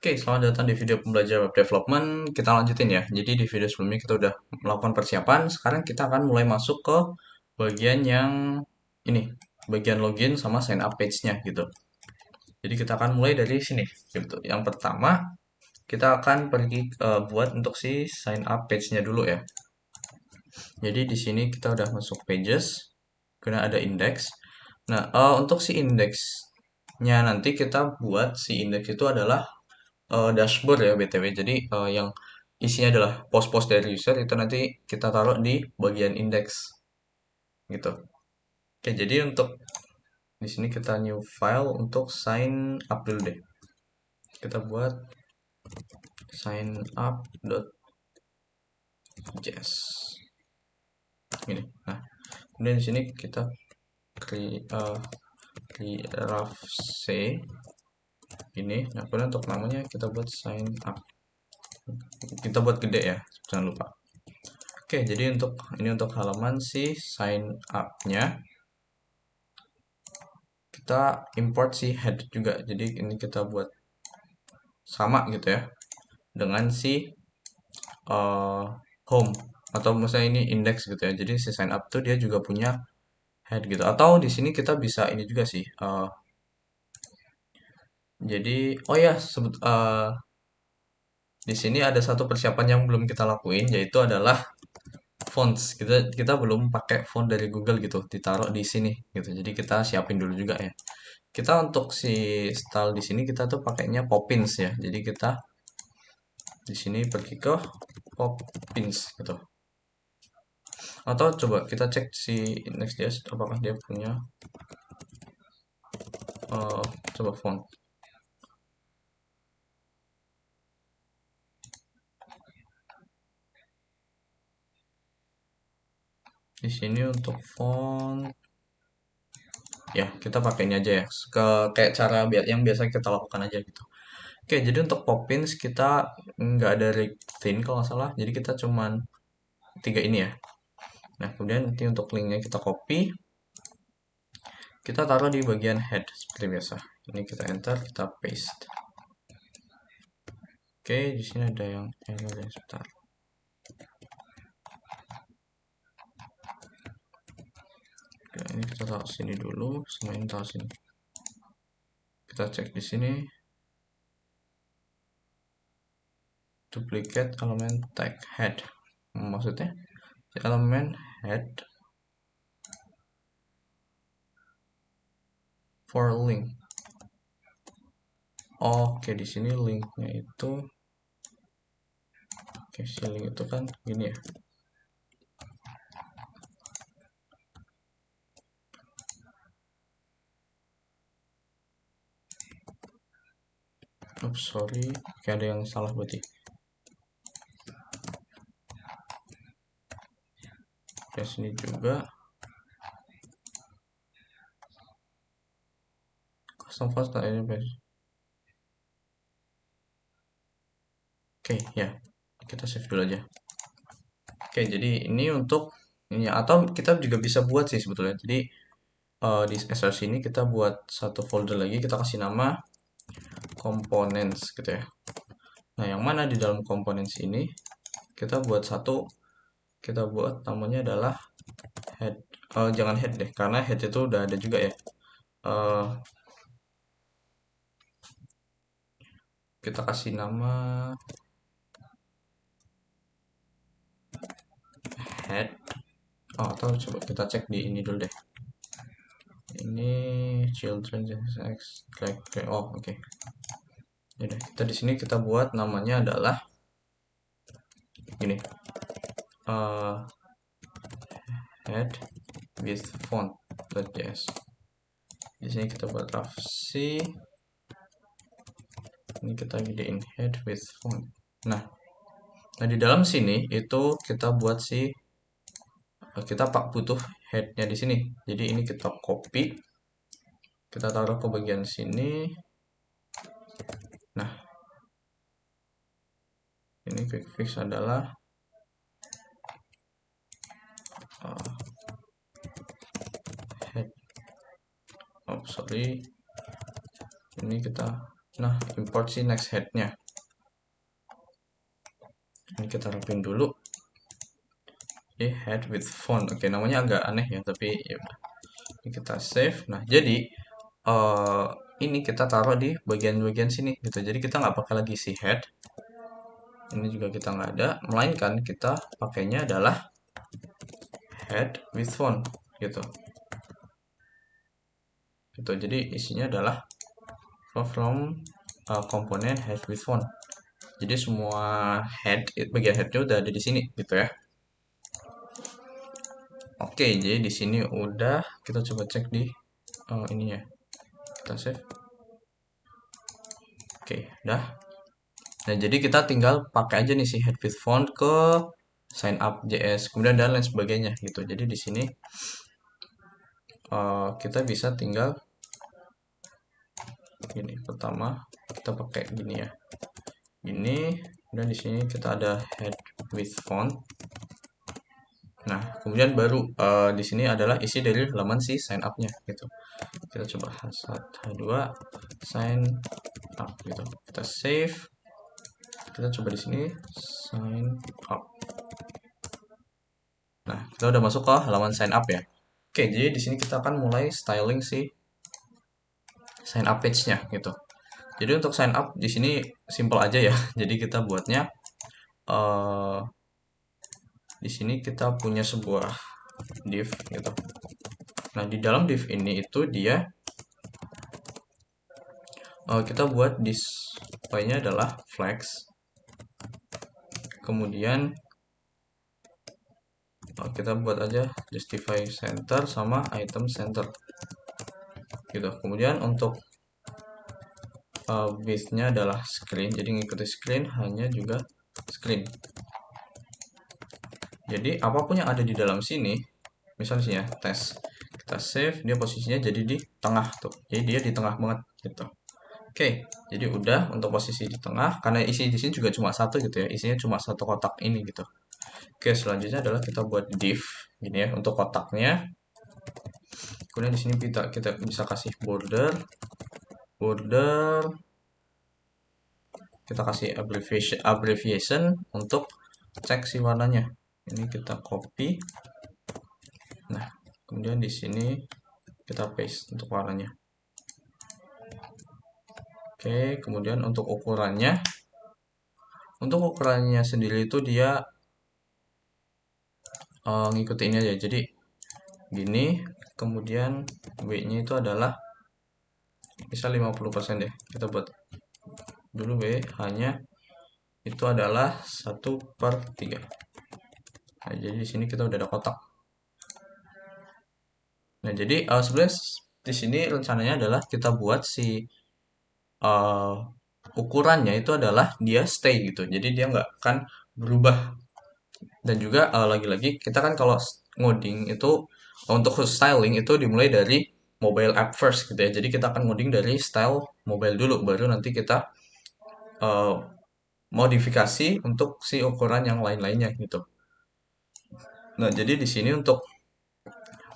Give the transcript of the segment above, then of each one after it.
Oke, selamat datang di video pembelajaran web development. Kita lanjutin ya. Jadi di video sebelumnya kita udah melakukan persiapan. Sekarang kita akan mulai masuk ke bagian yang ini, bagian login sama sign up page-nya gitu. Jadi kita akan mulai dari sini gitu. Yang pertama, kita akan pergi buat untuk si sign up page-nya dulu ya. Jadi di sini kita udah masuk pages, kemudian ada index. Nah, untuk si index-nya nanti kita buat si index itu adalah dashboard ya BTW. Jadi yang isinya adalah post-post dari user itu nanti kita taruh di bagian index gitu. Oke, jadi untuk di sini kita new file untuk sign up dulu deh. Kita buat sign up.js. Gini. Nah, kemudian di sini kita ref c ini. Nah, kemudian untuk namanya kita buat sign up. Kita buat gede ya, jangan lupa. Oke, jadi ini untuk halaman si sign up-nya kita import si head juga. Jadi ini kita buat sama gitu ya dengan si home atau misalnya ini index gitu ya. Jadi si sign up tuh dia juga punya head gitu. Atau di sini kita bisa ini juga sih. Jadi oh ya di sini ada satu persiapan yang belum kita lakuin yaitu adalah fonts. Kita belum pakai font dari Google gitu, ditaruh di sini gitu. Jadi kita siapin dulu juga ya. Kita untuk si style di sini kita tuh pakainya Poppins ya. Jadi kita di sini pergi ke Poppins gitu. Atau coba kita cek si Next.js apakah dia punya coba font. Di sini untuk font ya kita pakai ini aja ya. Kayak cara yang biasa kita lakukan aja gitu. Oke, jadi untuk Poppins kita nggak ada theme kalau nggak salah. Jadi kita cuman tiga ini ya. Nah, kemudian nanti untuk linknya kita copy, kita taruh di bagian head seperti biasa. Ini kita enter, kita paste. Oke, di sini ada yang error ya, sebentar. Oke, ini kita taruh sini dulu, semua ini taruh sini. Kita cek di sini. Duplicate elemen tag head. Maksudnya elemen head for link. Oke, di sini linknya itu oke, si link itu kan gini ya. Oops, sorry, kayak ada yang salah berarti. Di sini juga custom font ini oke ya, kita save dulu aja. Oke, jadi ini untuk ini atau kita juga bisa buat sih sebetulnya. Jadi di SRC ini kita buat satu folder lagi, kita kasih nama components gitu ya. Nah, yang mana di dalam components ini kita buat kita buat namanya adalah head. Jangan head deh, karena head itu udah ada juga ya. Kita kasih nama head. Atau coba kita cek di ini dulu deh. Ini children x oke. Yaudah, kita di sini kita buat namanya adalah gini. Head with font.js. Di sini kita buat ref c. Ini kita gedein head with font. Nah, di dalam sini itu kita buat kita butuh headnya di sini. Jadi ini kita copy, kita taruh ke bagian sini. Nah, ini quick fix adalah head. Sorry, ini kita Nah, import si next head-nya. Ini kita rapin dulu. Head with font. Oke, namanya agak aneh ya, tapi ya udah. Ini kita save. Nah, jadi eh ini kita taruh di bagian-bagian sini gitu. Jadi kita nggak pakai lagi si head. Ini juga kita nggak ada, melainkan kita pakainya adalah head with font gitu. Gitu. Jadi isinya adalah from komponen head with font. Jadi semua bagian headnya udah ada di sini gitu ya. Oke, jadi di sini udah, kita coba cek di ininya. Kita save. Oke, udah. Nah, jadi kita tinggal pakai aja nih si head with font ke sign up JS, kemudian dan lain sebagainya gitu. Jadi di sini kita bisa tinggal ini pertama kita pakai gini ya. Ini dan di sini kita ada head with font. Nah, kemudian baru di sini adalah isi dari halaman si sign up-nya gitu. Kita coba H1 H2 sign up gitu. Kita save. Kita coba di sini sign up. Nah, kita udah masuk ke halaman sign up ya. Oke, jadi di sini kita akan mulai styling si sign up page-nya gitu. Jadi untuk sign up di sini simple aja ya. Jadi kita buatnya eh di sini kita punya sebuah div gitu. Nah, di dalam div ini itu dia kita buat display-nya adalah flex. Kemudian kita buat aja justify center sama item center gitu. Kemudian untuk width-nya adalah screen, jadi ngikuti screen hanya juga screen. Jadi apapun yang ada di dalam sini, misalnya ya tes, kita save, dia posisinya jadi di tengah tuh, jadi dia di tengah banget gitu. Oke, jadi udah untuk posisi di tengah, karena isi di sini juga cuma satu gitu ya, isinya cuma satu kotak ini gitu. Oke, selanjutnya adalah kita buat div gini ya untuk kotaknya. Kemudian di sini kita bisa kasih border, kita kasih abbreviation untuk cek si warnanya. Ini kita copy. Nah, kemudian di sini kita paste untuk warnanya. Oke, kemudian untuk ukurannya sendiri itu dia ngikutin ini aja. Jadi gini, kemudian W-nya itu adalah bisa 50% deh. Kita buat dulu W hanya itu adalah 1/3. Nah, jadi di sini kita udah ada kotak. Nah, jadi sebenarnya di sini rencananya adalah kita buat si ukurannya itu adalah dia stay gitu. Jadi dia nggak akan berubah. Dan juga lagi-lagi kita kan kalau ngoding itu untuk styling itu dimulai dari mobile app first gitu ya. Jadi kita akan ngoding dari style mobile dulu, baru nanti kita uh, modifikasi untuk si ukuran yang lain-lainnya gitu. Nah, jadi di sini untuk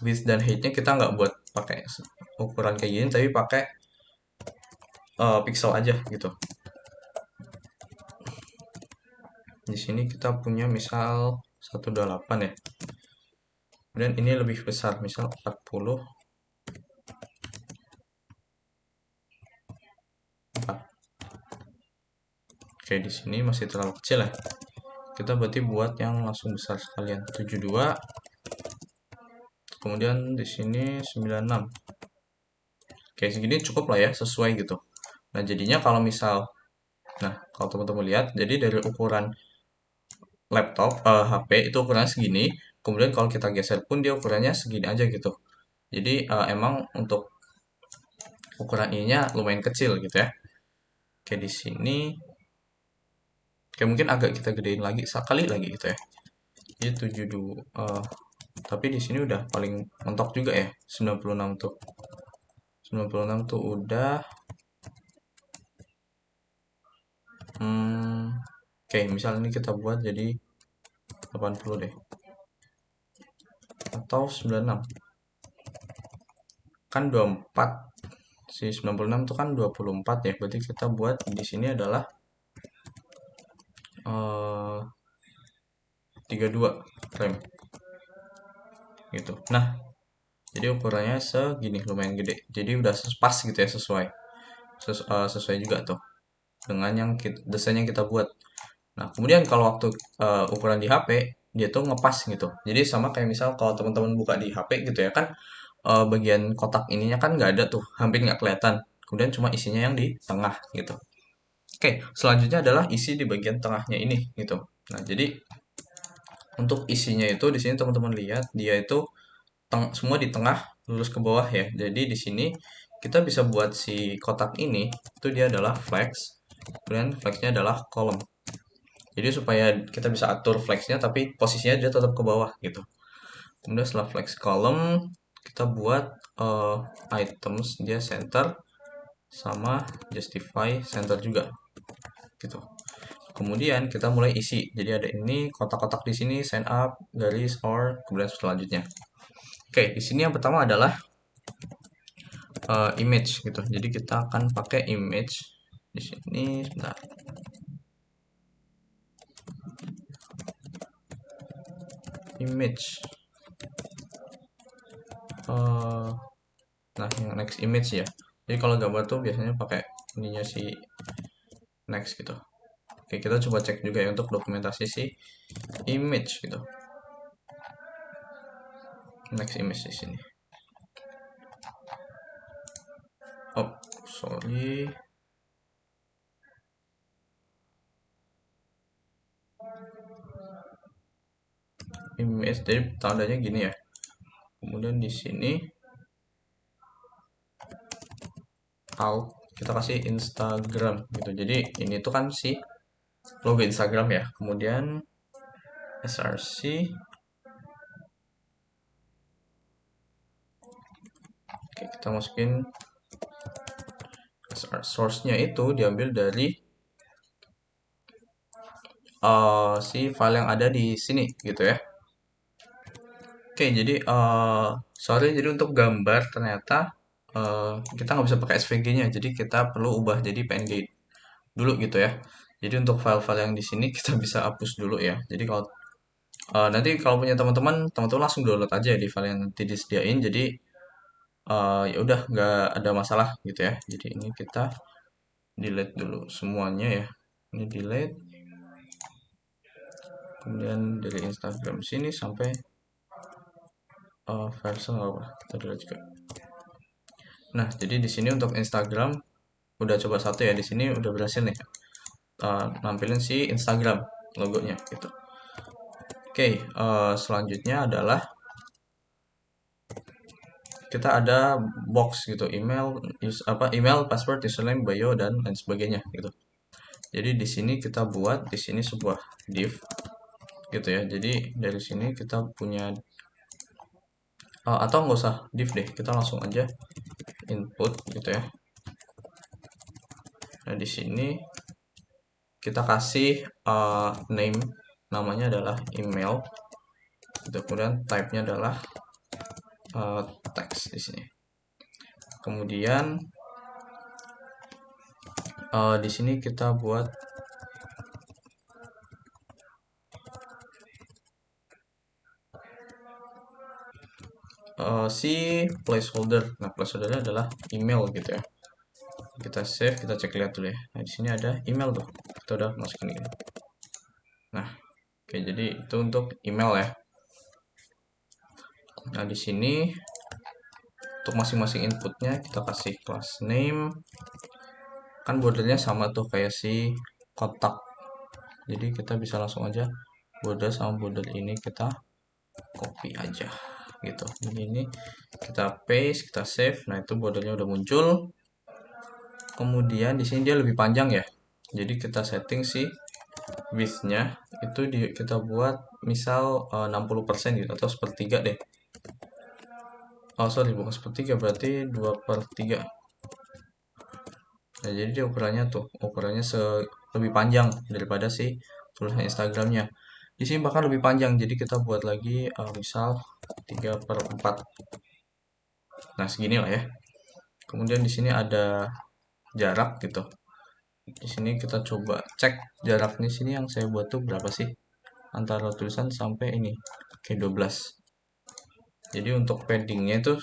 width dan height-nya kita nggak buat pakai ukuran kayak gini, tapi pakai pixel aja gitu. Di sini kita punya misal 128 ya. Kemudian ini lebih besar, misal 40. Oke, di sini masih terlalu kecil ya. Kita berarti buat yang langsung besar sekalian, 72. Kemudian di sini 96. Oke, segini cukup lah ya, sesuai gitu. Nah, jadinya kalau misal, nah, kalau teman-teman lihat, jadi dari ukuran laptop, HP itu ukurannya segini. Kemudian kalau kita geser pun dia ukurannya segini aja gitu. Jadi emang untuk ukuran ininya lumayan kecil gitu ya. Oke, di sini kayak mungkin agak kita gedein lagi sekali lagi gitu ya. Jadi 72 tapi di sini udah paling mentok juga ya. 96 tuh. 96 tuh udah oke, misal ini kita buat jadi 80 deh. Atau 96. Kan 24 Si 96 itu kan 24 ya. Berarti kita buat di sini adalah 32 rem gitu. Nah, jadi ukurannya segini, lumayan gede. Jadi udah pas gitu ya, sesuai. Sesuai juga tuh dengan yang desain yang kita buat. Nah, kemudian kalau waktu ukuran di HP, dia tuh ngepas gitu. Jadi sama kayak misal kalau teman-teman buka di HP gitu ya kan, bagian kotak ininya kan nggak ada tuh, hampir nggak kelihatan. Kemudian cuma isinya yang di tengah gitu. Oke, selanjutnya adalah isi di bagian tengahnya ini gitu. Nah, jadi untuk isinya itu di sini teman-teman lihat dia itu semua di tengah lurus ke bawah ya. Jadi di sini kita bisa buat si kotak ini itu dia adalah flex. Kemudian flexnya adalah kolom. Jadi supaya kita bisa atur flexnya tapi posisinya dia tetap ke bawah gitu. Kemudian setelah flex column kita buat items dia center sama justify center juga gitu. Kemudian kita mulai isi. Jadi ada ini kotak-kotak di sini sign up, garis or kemudian selanjutnya. Oke, di sini yang pertama adalah image gitu. Jadi kita akan pakai image di sini sebentar. Image. Nah, yang next image ya. Jadi kalau gambar tuh biasanya pakai ininya si next gitu. Oke, kita coba cek juga ya untuk dokumentasi si image gitu. Next image di sini. Oh, sorry. Image jadi tandanya gini ya. Kemudian di sini out kita kasih Instagram gitu. Jadi ini tuh kan si logo Instagram ya. Kemudian src oke, kita masukin source-nya itu diambil dari si file yang ada di sini gitu ya. Oke, jadi sorry, jadi untuk gambar ternyata kita nggak bisa pakai SVG-nya, jadi kita perlu ubah jadi PNG dulu gitu ya. Jadi untuk file-file yang di sini kita bisa hapus dulu ya. Jadi kalau nanti kalau punya teman-teman langsung download aja di file yang nanti disediain. Jadi ya udah nggak ada masalah gitu ya. Jadi ini kita delete dulu semuanya ya. Ini delete, kemudian dari Instagram sini sampai versi nggak apa, kita delete juga. Nah, jadi di sini untuk Instagram udah coba satu ya, di sini udah berhasil nih nampilin si Instagram logonya gitu. Oke, selanjutnya adalah kita ada box gitu, email, password, username, bio dan lain sebagainya gitu. Jadi di sini kita buat di sini sebuah div gitu ya. Jadi dari sini kita punya atau nggak usah div deh, kita langsung aja input gitu ya. Nah, di sini kita kasih name, namanya adalah email gitu. Kemudian type-nya adalah text di sini. Kemudian di sini kita buat si placeholder. Nah, placeholdernya adalah email gitu ya. Kita save, kita cek lihat dulu ya. Nah, di sini ada email tuh. Kita udah masukin ini. Nah, oke, jadi itu untuk email ya. Nah, di sini untuk masing-masing inputnya kita kasih class name. Kan bordernya sama tuh kayak si kotak. Jadi kita bisa langsung aja border sama border ini kita copy aja gitu. Jadi ini kita paste, kita save. Nah, itu bordernya udah muncul. Kemudian di sini dia lebih panjang ya. Jadi kita setting si width-nya itu kita buat misal 60% gitu atau sepertiga deh. Oh sorry, bukan sepertiga, berarti 2/3. Nah, jadi dia ukurannya lebih panjang daripada si tulisan Instagramnya. Di sini bahkan lebih panjang, jadi kita buat lagi misal 3/4. Nah, segini lah ya. Kemudian di sini ada jarak gitu. Di sini kita coba cek jaraknya sini yang saya buat tuh berapa sih antara tulisan sampai ini. Oke, 12. Jadi untuk paddingnya itu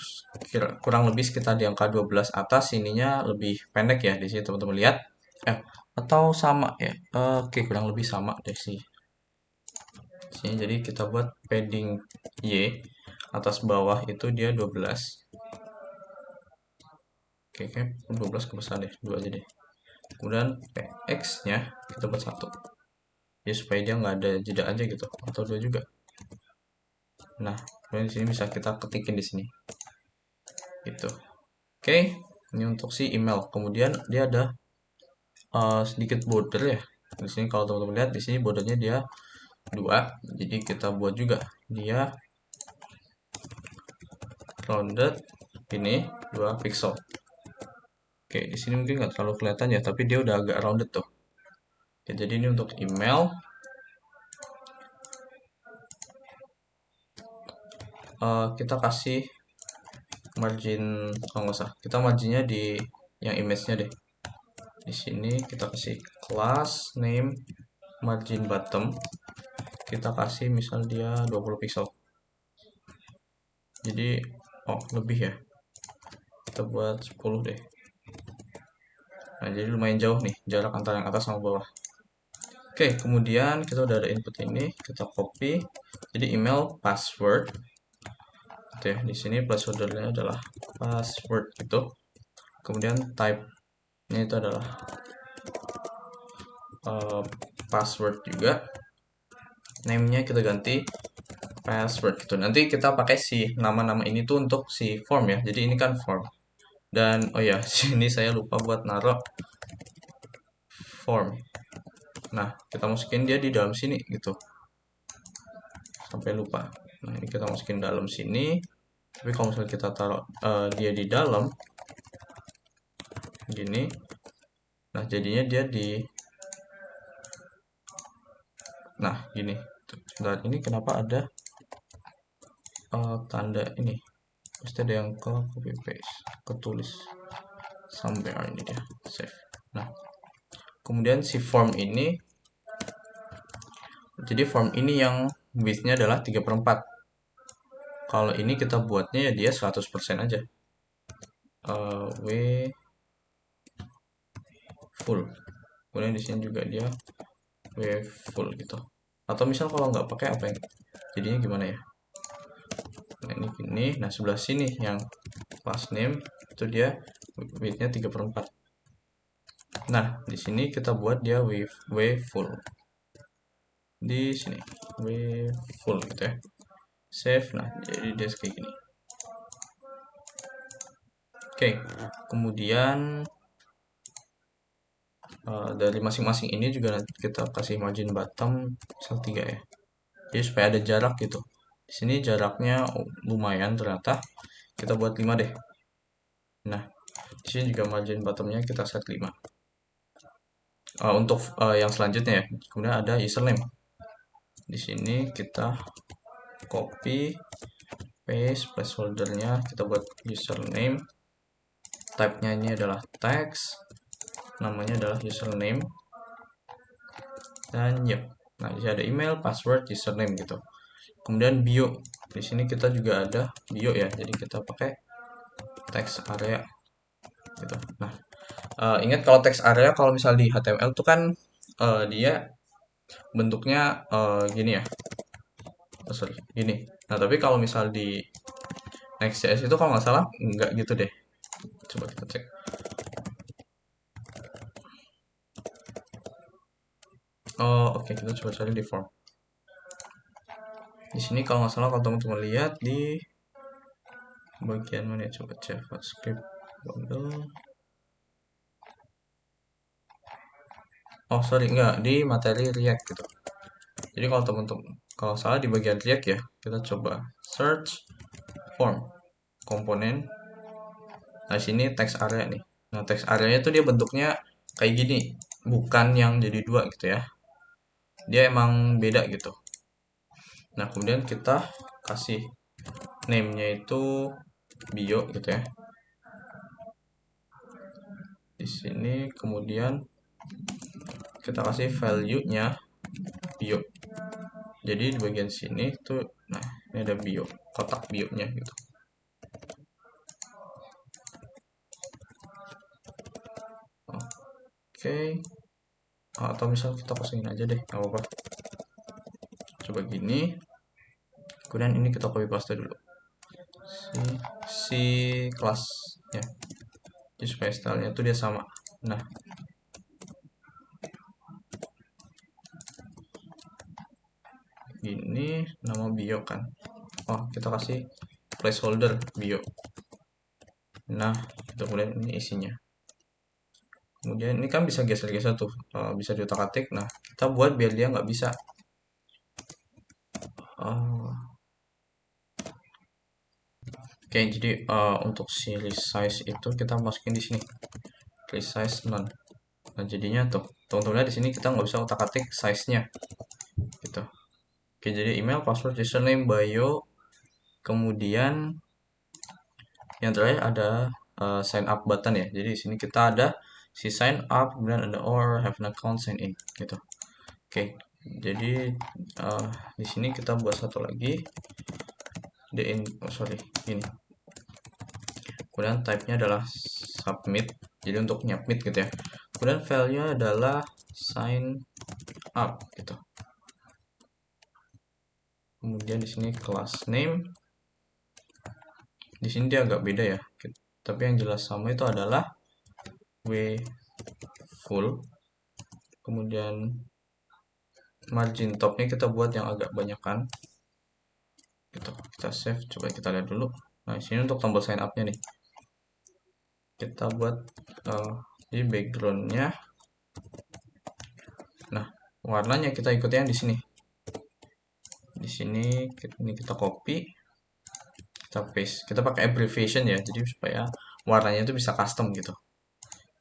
kurang lebih sekitar di angka 12 atas, ininya lebih pendek ya di sini teman-teman lihat. Atau sama ya. Oke, kurang lebih sama deh sih. Sini jadi kita buat padding Y atas bawah itu dia 12. Oke, kayak 12 kebesaran deh, 2 aja deh. Kemudian PX-nya kita buat 1. Ya supaya dia nggak ada jeda aja gitu, atau 2 juga. Nah, kemudian di sini bisa kita ketikin di sini. Gitu. Oke, ini untuk si email. Kemudian dia ada sedikit border ya. Di sini kalau teman-teman lihat di sini bordernya dia 2. Jadi kita buat juga dia rounded ini 2 pixel. Oke, di sini mungkin nggak terlalu kelihatan ya, tapi dia udah agak rounded tuh. Oke, jadi ini untuk email. Kita kasih margin, oh nggak usah, kita marginnya di yang image-nya deh. Di sini kita kasih class name margin bottom, kita kasih misal dia 20 pixel. Jadi lebih ya, kita buat 10 deh. Nah, jadi lumayan jauh nih jarak antara yang atas sama bawah. Oke, kemudian kita udah ada input ini, kita copy. Jadi email password. Gitu ya. Di sini placeholder-nya adalah password gitu. Kemudian type-nya itu adalah password juga. Name-nya kita ganti password gitu. Nanti kita pakai si nama-nama ini tuh untuk si form ya. Jadi ini kan form. Dan oh ya, sini saya lupa buat naruh form. Nah, kita masukin dia di dalam sini gitu. Sampai lupa. Nah, ini kita masukin dalam sini. Tapi kalau misalnya kita taruh dia di dalam gini, nah jadinya dia di gini. Sebentar, ini kenapa ada tanda ini? Pasti ada yang ke copy paste, ketulis somewhere, ini dia save. Nah, kemudian si form ini, jadi form ini yang width-nya adalah 3/4. Kalau ini kita buatnya ya dia 100% aja. W full. Kemudian di sini juga dia W full gitu. Atau misal kalau nggak pakai apa yang jadinya gimana ya? Nah, ini gini. Nah, sebelah sini yang class name itu dia width-nya 3/4. Nah, di sini kita buat dia W full. Di sini W full gitu ya. Save. Nah, jadi dia kayak gini. Oke, kemudian dari masing-masing ini juga nanti kita kasih margin bottom misal 3 ya. Jadi supaya ada jarak gitu. Di sini jaraknya lumayan ternyata. Kita buat 5 deh. Nah, di sini juga margin bottomnya kita set 5. Untuk yang selanjutnya ya. Kemudian ada username. Di sini kita copy paste placeholdernya, kita buat username. Type-nya ini adalah text. Namanya adalah username. Dan yep. Nah, di sini ada email, password, username gitu. Kemudian bio. Di sini kita juga ada bio ya. Jadi kita pakai text area gitu. Nah, ingat kalau text area kalau misal di HTML tuh kan dia bentuknya gini ya. Sorry, gini. Nah, tapi kalau misal di Next.js itu kalau nggak salah nggak gitu deh. Coba kita cek. Oke, kita coba cari di form. Di sini kalau nggak salah kalau teman-teman lihat di bagian mana ya, coba JavaScript bundle. Oh sorry, nggak di materi React gitu. Jadi kalau teman-teman kalau salah di bagian React ya, kita coba search form komponen. Nah sini text area nih. Nah text area itu dia bentuknya kayak gini, bukan yang jadi 2 gitu ya. Dia emang beda gitu. Nah kemudian kita kasih name-nya itu bio gitu ya. Di sini kemudian kita kasih value-nya bio. Jadi di bagian sini tuh, nah ini ada bio, kotak bio-nya gitu. Oke, atau misal kita kosongin aja deh, nggak apa-apa. Coba gini, kemudian ini kita copy paste dulu. Si kelas ya, jadi supaya stylenya tuh dia sama. Nah, ini nama bio kan. Oh, kita kasih placeholder bio. Nah, kita kemudian ini isinya. Kemudian ini kan bisa geser-geser tuh, bisa diutak-atik. Nah, kita buat biar dia nggak bisa. Oke, jadi untuk si resize itu kita masukin di sini. Resize none. Nah, jadinya tuh, teman-teman di sini kita nggak bisa utak-atik size-nya. Gitu. Oke, jadi email, password, username, bio, kemudian yang terakhir ada sign up button ya. Jadi di sini kita ada si sign up, kemudian ada or have an account sign in gitu. Oke, jadi di sini kita buat satu lagi ini. Kemudian type-nya adalah submit. Jadi untuk nyubmit gitu ya. Kemudian value adalah sign up gitu. Kemudian di sini class name. Di sini dia agak beda ya. Tapi yang jelas sama itu adalah w full. Kemudian margin topnya kita buat yang agak banyakan. Gitu. Kita save, coba kita lihat dulu. Nah, di sini untuk tombol sign up-nya nih. Kita buat di background-nya. Nah, warnanya kita ikuti yang di sini. Di sini ini kita copy, kita paste. Kita pakai abbreviation ya, jadi supaya warnanya itu bisa custom gitu.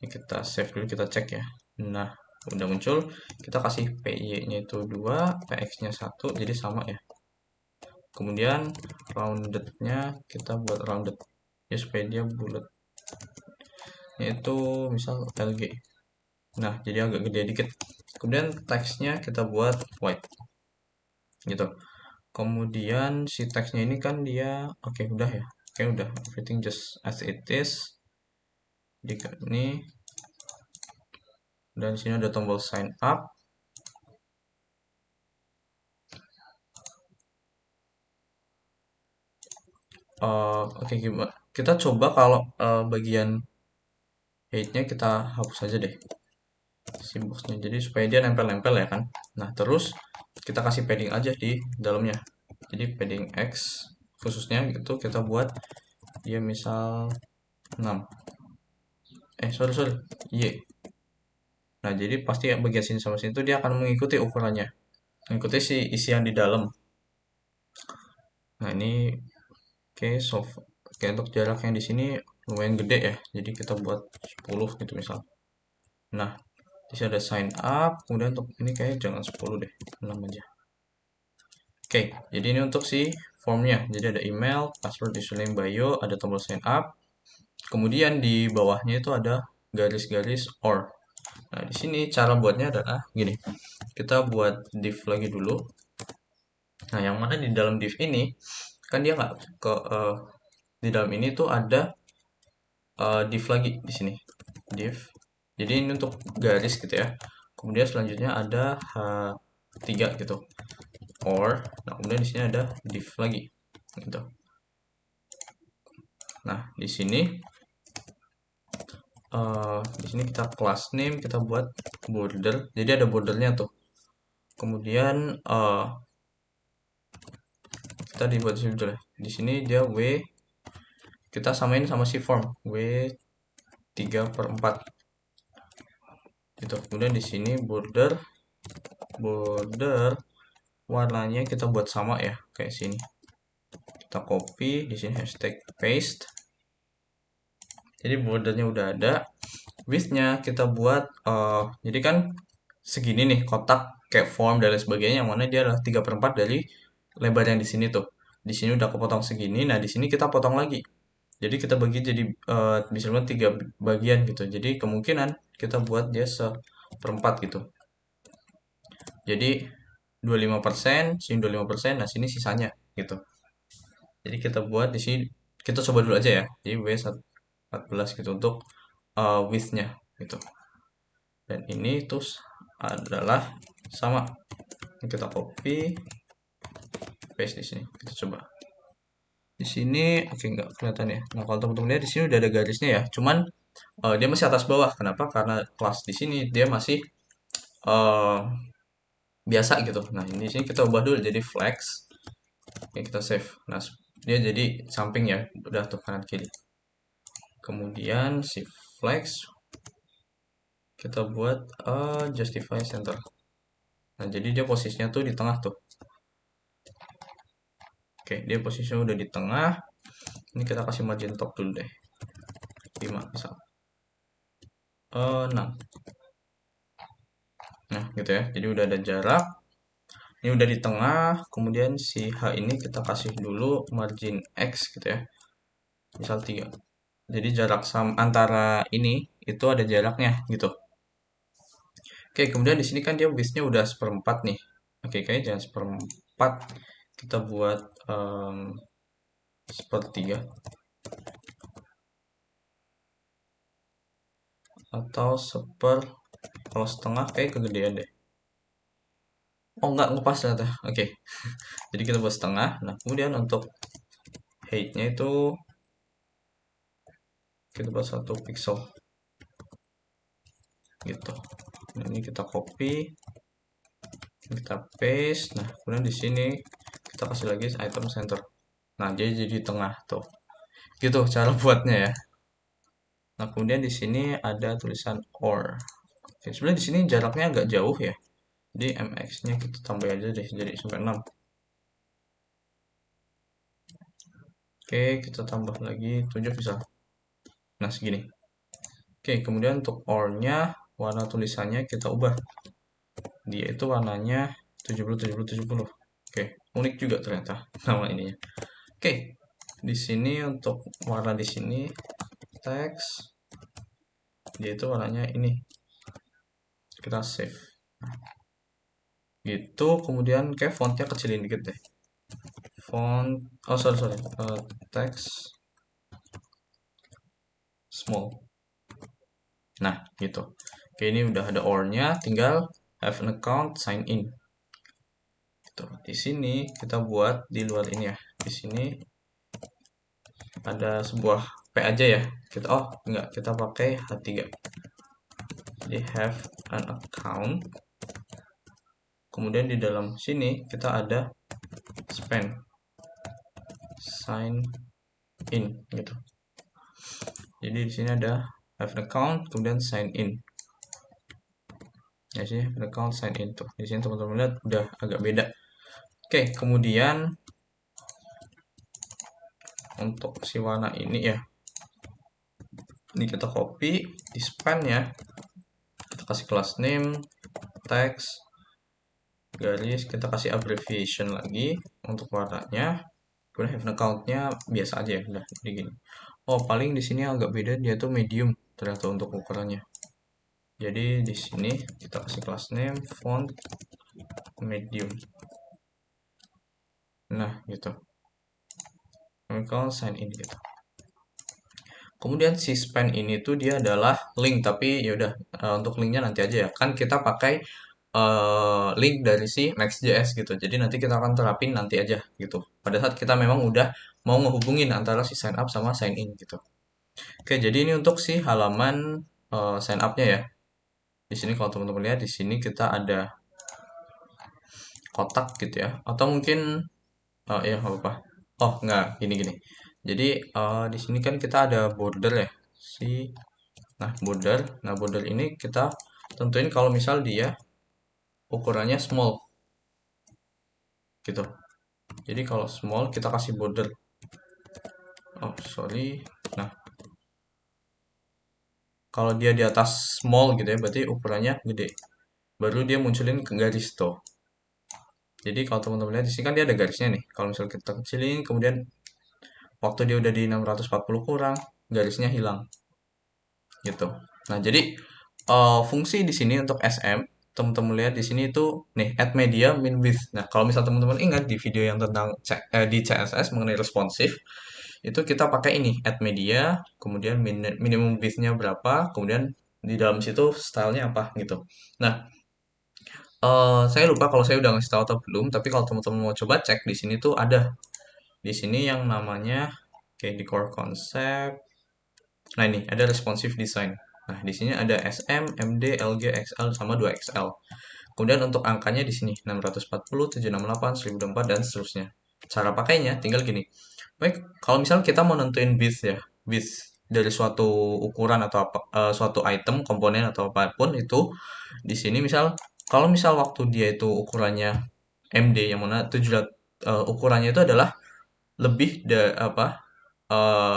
Ini kita save dulu, kita cek ya. Nah, udah muncul. Kita kasih PY-nya itu 2, PX-nya 1, jadi sama ya. Kemudian rounded-nya kita buat rounded ya supaya dia bulat. Yaitu misal LG. Nah, jadi agak gede dikit. Kemudian teksnya kita buat white. Gitu. Kemudian si teksnya ini kan dia oke, udah ya. Oke, udah. Everything just as it is. Jika ini dan sini ada tombol sign up. Oke, gimana? Kita coba kalau bagian headnya kita hapus aja deh si boxnya. Jadi supaya dia nempel-nempel ya kan. Nah, terus kita kasih padding aja di dalamnya. Jadi padding X khususnya gitu kita buat dia misal 6. Sorry, Y. Nah, jadi pasti bagian sini sama sini itu dia akan mengikuti ukurannya. Mengikuti si isi yang di dalam. Nah, ini oke, untuk jarak yang di sini lumayan gede ya. Jadi kita buat 10 gitu misal. Nah, di sini ada sign up, kemudian untuk ini kayak jangan 10 deh, 6 aja. Oke, jadi ini untuk si formnya. Jadi ada email, password, username, bio, ada tombol sign up. Kemudian di bawahnya itu ada garis-garis or. Nah, di sini cara buatnya adalah gini. Kita buat div lagi dulu. Nah, yang mana di dalam div ini kan dia nggak ke di dalam ini tuh ada div lagi di sini. Div. Jadi ini untuk garis gitu ya. Kemudian selanjutnya ada H3 gitu. Or, nah kemudian di sini ada div lagi gitu. Nah, di sini kita class name kita buat border. Jadi ada bordernya tuh. Kemudian kita dibuat di sini dulu. Di sini dia W, kita samain sama si form W 3/4 gitu. Kemudian di sini border warnanya kita buat sama ya kayak sini. Kita copy di sini hashtag paste. Jadi bordernya udah ada. Width-nya kita buat jadi kan segini nih kotak kayak form dan lain sebagainya, yang mana dia adalah 3/4 dari lebar yang di sini tuh. Di sini udah kepotong segini. Nah, di sini kita potong lagi. Jadi kita bagi jadi bisa dibilang 3 bagian gitu. Jadi kemungkinan kita buat dia seperempat gitu. Jadi 25%, sini 25%, nah sini sisanya gitu. Jadi kita buat di sini, kita coba dulu aja ya. Jadi W14 gitu untuk width-nya gitu. Dan ini terus adalah sama. Ini kita copy, paste di sini. Kita coba. Di sini oke nggak kelihatan ya. Nah kalau teman-teman lihat di sini udah ada garisnya ya. Cuman dia masih atas bawah. Kenapa? Karena kelas di sini dia masih eh, biasa gitu. Nah ini di sini kita ubah dulu jadi flex. Oke, kita save. Nah dia jadi samping ya. Udah tuh kanan kiri. Kemudian si flex kita buat justify center. Nah jadi dia posisinya tuh di tengah tuh. Oke, dia posisinya udah di tengah. Ini kita kasih margin top dulu deh. 5 misal. 6. Nah, gitu ya. Jadi udah ada jarak. Ini udah di tengah. Kemudian si H ini kita kasih dulu margin X gitu ya. Misal 3. Jadi jarak antara ini itu ada jaraknya gitu. Oke, kemudian di sini kan dia width-nya udah seperempat nih. Oke, kayaknya jangan seperempat. Kita buat sepertiga. Atau kalau setengah kayak kegedean deh. Oh enggak, ngepas ternyata. Oke. Jadi kita buat setengah. Nah, kemudian untuk height-nya itu kita buat 1 pixel. Gitu. Nah, ini kita copy, kita paste. Nah, kemudian di sini kita kasih lagi item center. Nah, jadi tengah tuh. Gitu cara buatnya ya. Nah, kemudian di sini ada tulisan or. Oke, sebenarnya di sini jaraknya agak jauh ya. Jadi mx-nya kita tambah aja deh jadi sampai 6. Oke, kita tambah lagi 7 bisa. Nah, segini. Oke, kemudian untuk or-nya warna tulisannya kita ubah. Dia itu warnanya 70 70 70. Oke, unik juga ternyata nama ininya. Oke, di sini untuk warna di sini teks dia itu warnanya ini. Kita save. Gitu, kemudian kayak fontnya kecilin dikit deh. Font, oh sorry, teks small. Nah, gitu. Oke, ini udah ada or-nya, tinggal have an account, sign in. Gitu. Di sini kita buat di luar ini ya. Di sini ada sebuah P aja ya. Enggak, kita pakai H3. Jadi have an account. Kemudian di dalam sini kita ada spend sign in gitu. Jadi di sini ada have an account kemudian sign in. Ya sih, have an account sign in tuh. Di sini teman-teman lihat udah agak beda. Oke, kemudian untuk si warna ini ya. Ini kita copy di span ya. Kita kasih class name, text, garis, kita kasih abbreviation lagi untuk warnanya. Kemudian have account-nya biasa aja ya, udah jadi gini. Oh, paling di sini agak beda, dia tuh medium ternyata untuk ukurannya. Jadi di sini kita kasih class name, font, medium. Nah, gitu. Chemical sign in gitu. Kemudian si span ini tuh dia adalah link, tapi ya udah untuk linknya nanti aja ya. Kan kita pakai link dari si Next.js gitu. Jadi nanti kita akan terapin nanti aja gitu. Pada saat kita memang udah mau ngehubungin antara si sign up sama sign in gitu. Oke, jadi ini untuk si halaman sign up-nya ya. Di sini kalau teman-teman lihat di sini kita ada kotak gitu ya. Atau mungkin ya nggak apa-apa. Oh, nggak gini-gini. Jadi di sini kan kita ada border ya. Border. Nah, border ini kita tentuin kalau misal dia ukurannya small gitu. Jadi kalau small kita kasih border. Oh, sorry. Nah, kalau dia di atas small gitu ya, berarti ukurannya gede. Baru dia munculin ke garis tuh. Jadi kalau teman-teman lihat di sini kan dia ada garisnya nih. Kalau misal kita kecilin, kemudian waktu dia udah di 640 kurang, garisnya hilang gitu. Nah, jadi fungsi di sini untuk SM, teman-teman lihat di sini itu nih add media min width. Nah, kalau misal teman-teman ingat di video yang tentang di CSS mengenai responsif, itu kita pakai ini add media, kemudian minimum width-nya berapa, kemudian di dalam situ stylenya apa gitu. Nah, saya lupa kalau saya udah ngasih tahu atau belum, tapi kalau teman-teman mau coba cek di sini tuh ada di sini yang namanya oke di core concept. Nah, ini ada responsive design. Nah, di sini ada SM, MD, LG, XL sama 2XL. Kemudian untuk angkanya di sini 640, 768, 1024 dan seterusnya. Cara pakainya tinggal gini. Baik, kalau misal kita mau nentuin width ya, width dari suatu ukuran atau apa, suatu item, komponen atau apapun itu di sini misal kalau misal waktu dia itu ukurannya MD yang mana ukurannya itu adalah lebih apa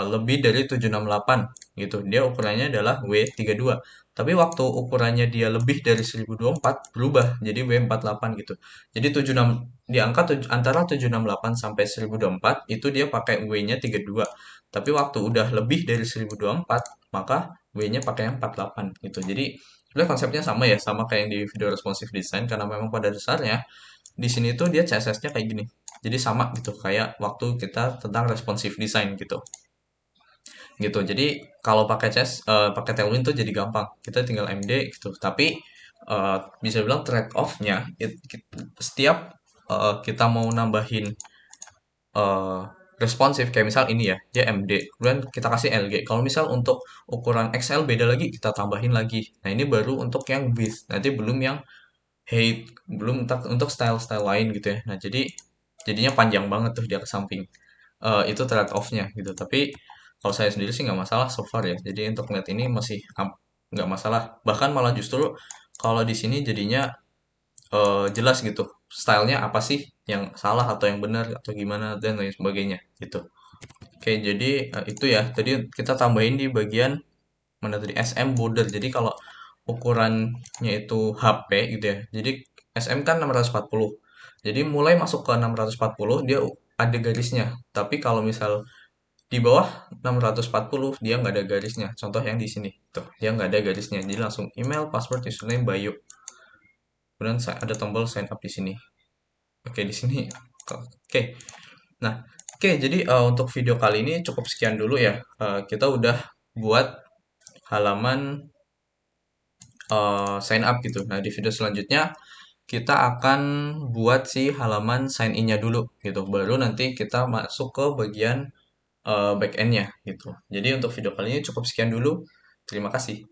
lebih dari 768 gitu. Dia ukurannya adalah W32. Tapi waktu ukurannya dia lebih dari 1024 berubah jadi W48 gitu. Jadi 76 di angka antara 768 sampai 1024 itu dia pakai W-nya 32. Tapi waktu udah lebih dari 1024 maka W-nya pakai yang 48 gitu. Jadi sebenarnya konsepnya sama ya, sama kayak yang di video responsive design karena memang pada dasarnya di sini tuh dia CSS-nya kayak gini. Jadi sama gitu kayak waktu kita tentang responsive design gitu gitu. Jadi kalau pakai pakai Tailwind tuh jadi gampang. Kita tinggal MD gitu. Tapi bisa bilang trade off-nya setiap kita mau nambahin eh, responsif kayak misal ini ya, dia MD, kemudian kita kasih LG. Kalau misal untuk ukuran XL beda lagi, kita tambahin lagi. Nah, ini baru untuk yang width. Nanti belum yang height, belum untuk style-style lain gitu ya. Nah, jadinya panjang banget tuh dia ke samping. Itu trade off-nya gitu. Tapi kalau saya sendiri sih nggak masalah so far ya. Jadi untuk ngeliat ini masih nggak masalah. Bahkan malah justru kalau di sini jadinya jelas gitu. Stylenya apa sih yang salah atau yang benar atau gimana dan lain sebagainya gitu. Oke, jadi itu ya. Tadi kita tambahin di bagian mana tadi SM border. Jadi kalau ukurannya itu HP gitu ya. Jadi SM kan 640. Jadi mulai masuk ke 640 dia ada garisnya. Tapi kalau misal di bawah 640 dia nggak ada garisnya. Contoh yang di sini. Tuh, dia nggak ada garisnya. Jadi langsung email, password, username, bio. Kemudian ada tombol sign up di sini. Oke, di sini. Oke. Nah, oke, jadi untuk video kali ini cukup sekian dulu ya. Kita udah buat halaman sign up gitu. Nah, di video selanjutnya kita akan buat si halaman sign in-nya dulu gitu. Baru nanti kita masuk ke bagian back end-nya gitu. Jadi untuk video kali ini cukup sekian dulu. Terima kasih.